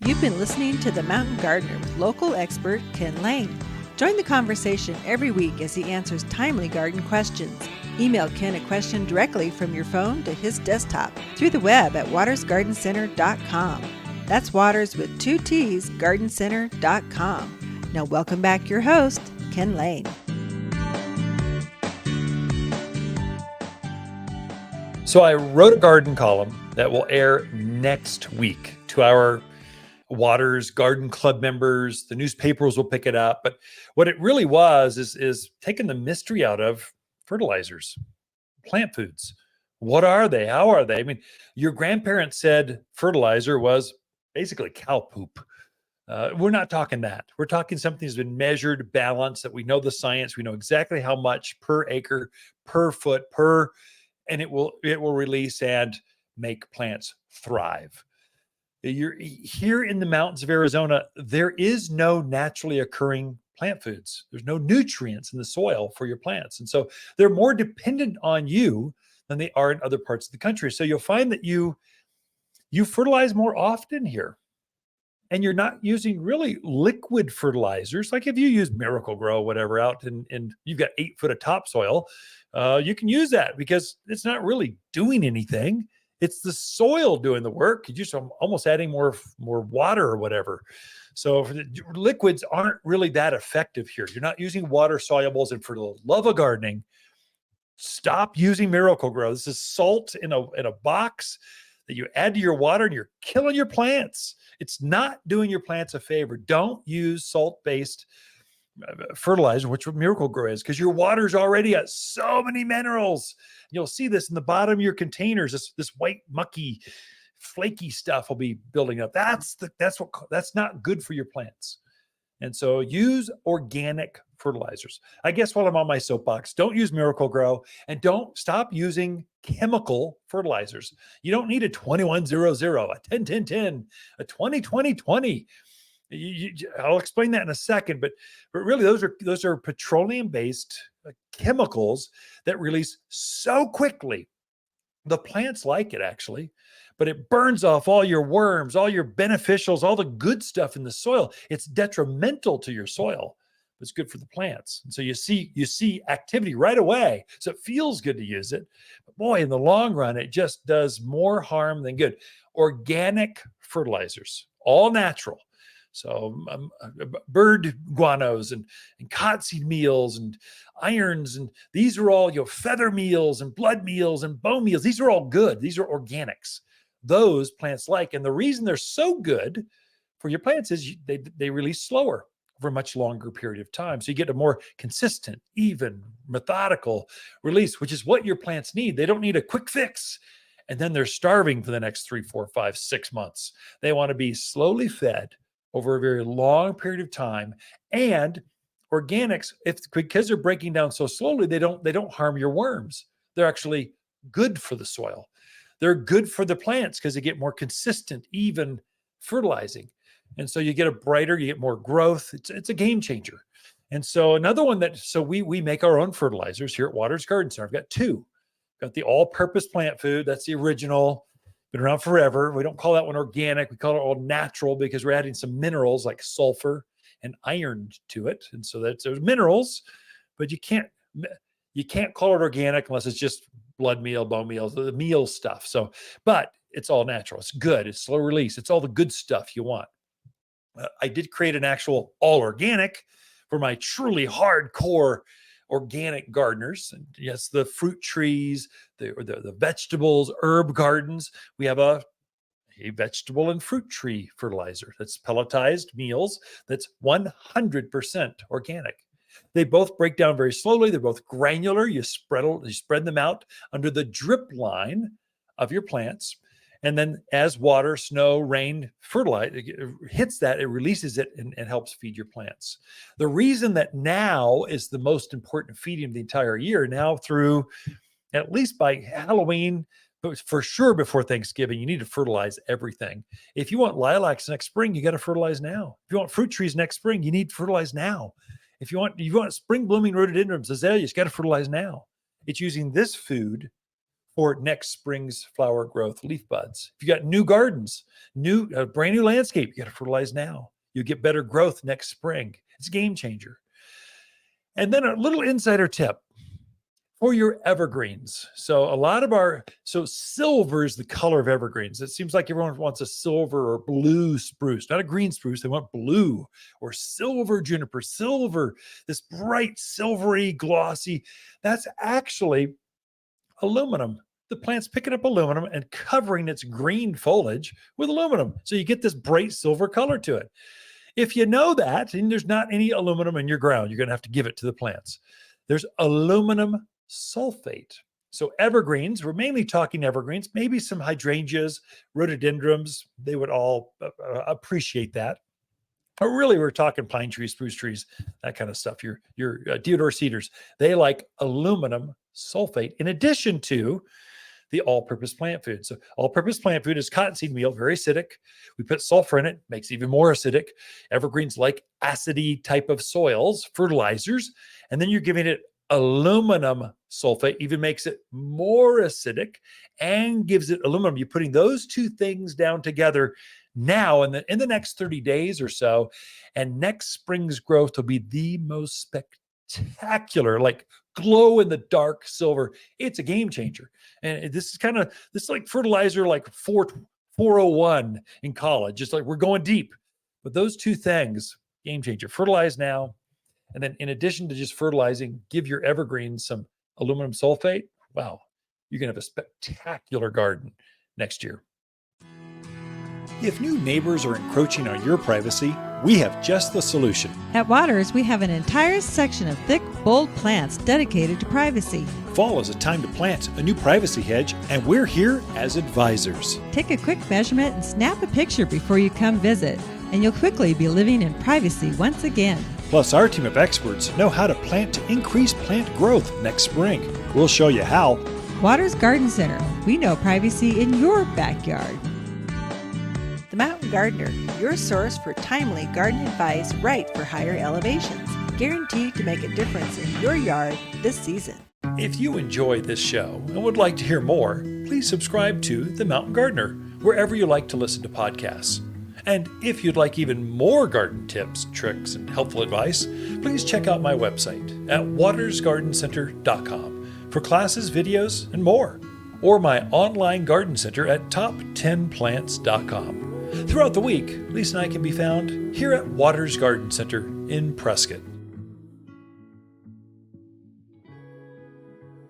You've been listening to The Mountain Gardener with local expert Ken Lane. Join the conversation every week as he answers timely garden questions. Email Ken a question directly from your phone to his desktop through the web at wattersgardencenter.com. That's Waters with 2 T's, gardencenter.com. Now welcome back your host, Ken Lane. So I wrote a garden column that will air next week to our Waters Garden Club members. The newspapers will pick it up. But what it really was is taking the mystery out of fertilizers, plant foods. What are they? How are they? I mean, your grandparents said fertilizer was basically cow poop. We're not talking that. We're talking something that's been measured, balanced, that we know the science. We know exactly how much per acre, per foot, and it will release and make plants thrive. You're here in the mountains of Arizona, there is no naturally occurring plant foods. There's no nutrients in the soil for your plants. And so they're more dependent on you than they are in other parts of the country. So you'll find that you fertilize more often here. And you're not using really liquid fertilizers. Like if you use Miracle-Gro, whatever, out and you've got 8 foot of topsoil, you can use that because it's not really doing anything. It's the soil doing the work. You're just almost adding more water or whatever. So for the liquids aren't really that effective here. You're not using water solubles. And for the love of gardening, stop using Miracle-Gro. This is salt in a box that you add to your water and you're killing your plants. It's not doing your plants a favor. Don't use salt-based fertilizer, which Miracle-Gro is, because your water's already got so many minerals. You'll see this in the bottom of your containers. This white, mucky, flaky stuff will be building up. That's not good for your plants. And so use organic fertilizers. I guess while I'm on my soapbox, don't use Miracle-Gro and don't stop using chemical fertilizers. You don't need a 2100, a 10-10-10, a 20-20-20. I'll explain that in a second, but really those are petroleum-based chemicals that release so quickly. The plants like it actually, but it burns off all your worms, all your beneficials, all the good stuff in the soil. It's detrimental to your soil, but it's good for the plants. And so you see activity right away. So it feels good to use it. But boy, in the long run, it just does more harm than good. Organic fertilizers, all natural. So bird guanos and cottonseed meals and irons, and these are all feather meals and blood meals and bone meals. These are all good. These are organics. Those plants like, and the reason they're so good for your plants is they release slower over a much longer period of time. So you get a more consistent, even, methodical release, which is what your plants need. They don't need a quick fix. And then they're starving for the next 3, 4, 5, 6 months. They want to be slowly fed over a very long period of time. And organics, because they're breaking down so slowly, they don't harm your worms. They're actually good for the soil. They're good for the plants because they get more consistent, even fertilizing. And so you get you get more growth. It's a game changer. And so another one we make our own fertilizers here at Waters Garden Center. I've got 2. Got the all-purpose plant food. That's the original. Been around forever. We don't call that one organic. We call it all natural because we're adding some minerals like sulfur and iron to it. And so there's minerals, but you can't call it organic unless it's just blood meal, bone meal, the meal stuff. So, but it's all natural. It's good. It's slow release. It's all the good stuff you want. I did create an actual all organic for my truly hardcore organic gardeners. And yes, the fruit trees, the vegetables, herb gardens. We have a vegetable and fruit tree fertilizer that's pelletized meals that's 100% organic. They both break down very slowly. They're both granular. You spread them out under the drip line of your plants. And then as water, snow, rain, fertilizer hits that, it releases it and helps feed your plants. The reason that now is the most important feeding of the entire year, now through at least by Halloween, but for sure before Thanksgiving, you need to fertilize everything. If you want lilacs next spring, you got to fertilize now. If you want fruit trees next spring, you need to fertilize now. If you want spring blooming rhododendrons, azaleas, you got to fertilize now. It's using this food for next spring's flower growth leaf buds. If you got new gardens, brand new landscape, you got to fertilize now. You get better growth next spring. It's a game changer. And then a little insider tip for your evergreens. So silver is the color of evergreens. It seems like everyone wants a silver or blue spruce, not a green spruce. They want blue or silver juniper, silver, this bright, silvery, glossy. That's actually aluminum. The plant's picking up aluminum and covering its green foliage with aluminum. So you get this bright silver color to it. If you know that, and there's not any aluminum in your ground, you're going to have to give it to the plants. There's aluminum sulfate. So evergreens, we're mainly talking evergreens, maybe some hydrangeas, rhododendrons, they would all appreciate that. But really, we're talking pine trees, spruce trees, that kind of stuff. Your deodar cedars, they like aluminum sulfate in addition to the all-purpose plant food. So all-purpose plant food is cottonseed meal, very acidic. We put sulfur in it, makes it even more acidic. Evergreens like acidy type of soils, fertilizers, and then you're giving it aluminum sulfate, even makes it more acidic and gives it aluminum. You're putting those two things down together now in the next 30 days or so, and next spring's growth will be the most spectacular, like glow in the dark silver. It's a game changer. And this is like fertilizer, like 401 in college. It's like we're going deep. But those two things, game changer. Fertilize now. And then in addition to just fertilizing, give your evergreens some aluminum sulfate. Wow, you're going to have a spectacular garden next year. If new neighbors are encroaching on your privacy, we have just the solution. At Watters, we have an entire section of thick, bold plants dedicated to privacy. Fall is a time to plant a new privacy hedge, and we're here as advisors. Take a quick measurement and snap a picture before you come visit, and you'll quickly be living in privacy once again. Plus, our team of experts know how to plant to increase plant growth next spring. We'll show you how. Watters Garden Center. We know privacy in your backyard. The Mountain Gardener, your source for timely garden advice right for higher elevations. Guaranteed to make a difference in your yard this season. If you enjoy this show and would like to hear more, please subscribe to The Mountain Gardener, wherever you like to listen to podcasts. And if you'd like even more garden tips, tricks, and helpful advice, please check out my website at wattersgardencenter.com for classes, videos, and more, or my online garden center at top10plants.com. Throughout the week, Lisa and I can be found here at Watters Garden Center in Prescott.